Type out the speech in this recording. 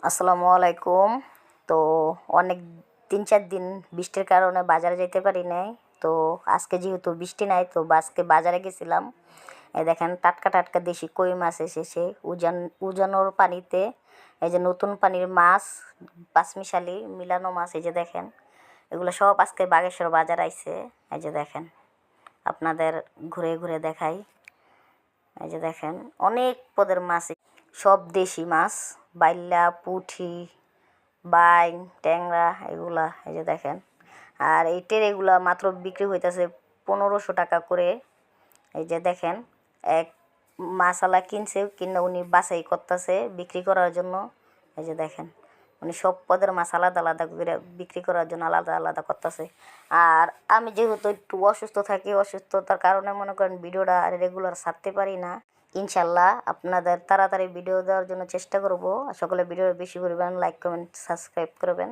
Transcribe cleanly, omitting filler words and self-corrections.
আসসালামু আলাইকুম। তো অনেক ৩-৪ দিন বৃষ্টির কারণে বাজারে যেতে পারি নাই। তো আজকে যেহেতু বৃষ্টি নাই, তো আজকে বাজারে গেছিলাম। এই দেখেন টাটকা টাটকা দেশি কই মাছ এসেছে উজানোর পানিতে। এই যে নতুন পানির মাছ, পাঁচমিশালি মিলানো মাছ, এই যে দেখেন এগুলো সব আজকে বাগেশ্বর বাজার আইছে। এই যে দেখেন, আপনাদের ঘুরে ঘুরে দেখাই। এই যে দেখেন অনেক পদের মাছ, সব দেশি মাছ, বাইল্লা, পুঁটি, বাইং, ট্যাংরা এগুলা। এই যে দেখেন, আর এই টেরেগুলা মাত্র বিক্রি হইতেছে 1500 টাকা করে। এই যে দেখেন, এক মাছালা কিনছে, কিনে উনি বাছাই করতেছে বিক্রি করার জন্য। এই যে দেখেন, উনি সব পদের মাছ আলাদা আলাদা করে বিক্রি করার জন্য আলাদা আলাদা করতেছে। আর আমি যেহেতু একটু অসুস্থ থাকি, অসুস্থতার কারণে মনে করেন ভিডিওটা রেগুলার ছাড়তে পারি না। ইনশাল্লাহ আপনাদের তাড়াতাড়ি ভিডিও দেওয়ার জন্য চেষ্টা করব। সকলে ভিডিও বেশি পরিমাণ লাইক, কমেন্ট, সাবস্ক্রাইব করবেন।